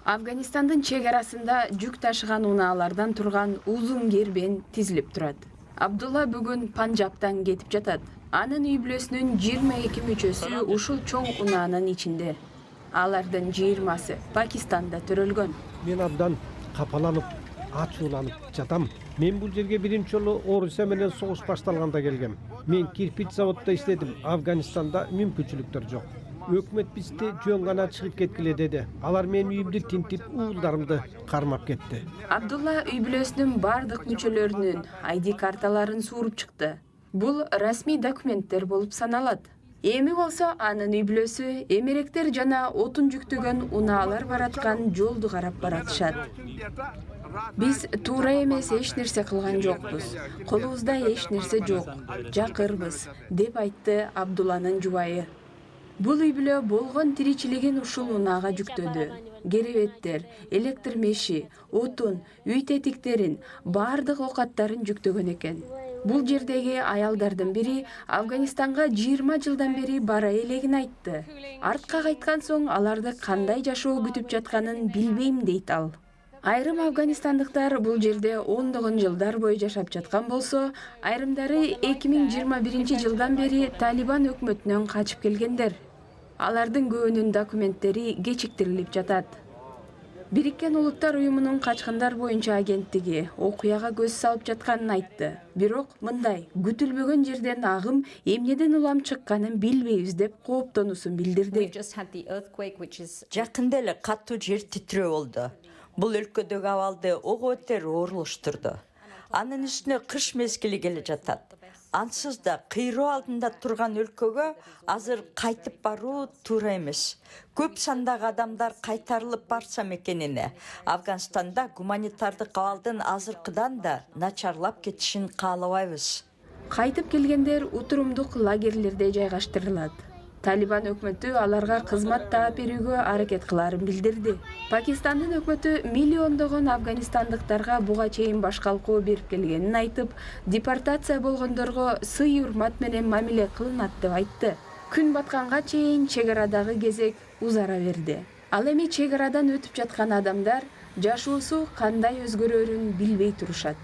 Афганистандын чегарасында жүк ташыган унаалардан турган узун кербен тизилип турат. Абдулла бүгүн Панжабтан кетип жатат. Анын үй бүлөсүнүн 22 мүчөсү ушул чоң унаанын ичинде. Алардын 20сы Пакистанда төрөлгөн. Мен абдан капаланып, ачууланып жатам. Мен бул жерге биринчи жолу Орусия менен согуш башталганда келгем. Мен кирпич заводда иштедим. Афганистанда мүмкүнчүлүктөр жок. Өкмөт бизди жөн гана чыгып кеткиле деди. Алар менин үйүмдү тинтип, уулдарымды кармап кетти. Абдулла үй бүлөсүнүн бардык мүчөлөрүнүн ID карталарын сууруп чыкты. Бул расмий документтер болуп саналат. Эми болсо анын үй бүлөсү эмеректер жана отун жүктөгөн унаалар бараткан жолду карап баратышат. Биз туура эмес эч нерсе кылган жокпуз. Колубузда эч нерсе жок. Жакырбыз, деп айтты Абдулланын жубайы. Бул үй бүлө болгон тиричилигин ушул унаага жүктөдү. Керебеттер, электр меши, отун, үй тетиктерин, бардык окаттарын жүктөгөн экен. Бул жердеги аялдардын бири Афганистанга 20 жылдан бери бара элегин айтты. Артка кайткан соң аларды кандай жашоо күтүп жатканын билбейм дейт ал. Айрым афганистандыктар бул жерде ондогон жылдар бою жашап жаткан болсо, айрымдары 2021 жылдан бери Талибан өкмөтүнөн качып келгендер. Алардын көбүнүн документтери кечиктирилип жатат. Бириккен Улуттар уюмунун качкындар боюнча агенттиги окуяга көз салып жатканын айтты. Бирок мындай күтүлбөгөн жерден агым эмнеден улам чыкканын билбейбиз деп кооптонуусун билдирди. Жакында эле катуу жер титирөө болду. Бул өлкөдөгү абалды ого бетер оорлоштурду. Анын үстүнө кыш мезгили келе жатат. Ансыз да кыйроо алдында турган өлкөгө азыр кайтып баруу туура эмес. Көп сандагы адамдар кайтарылып барса мекенине, Афганистанда гуманитардык абалдын азыркыдан да начарлап кетишин каалабайбыз. Кайтып келгендер утурумдук лагерлерде жайгаштырылат. Талибан өкмөтү аларга кызмат таап берүүгө аракет кыларын билдирди. Пакистандын өкмөтү миллиондогон афганистандыктарга буга чейин баш калкоо берип келгенин айтып, депортация болгондорго сый-урмат менен мамиле кылынат деп айтты. Күн батканга чейин чегарадагы кезек узара берди. Ал эми чегарадан өтүп жаткан адамдар жашоосу кандай өзгөрөрүн билбей турушат.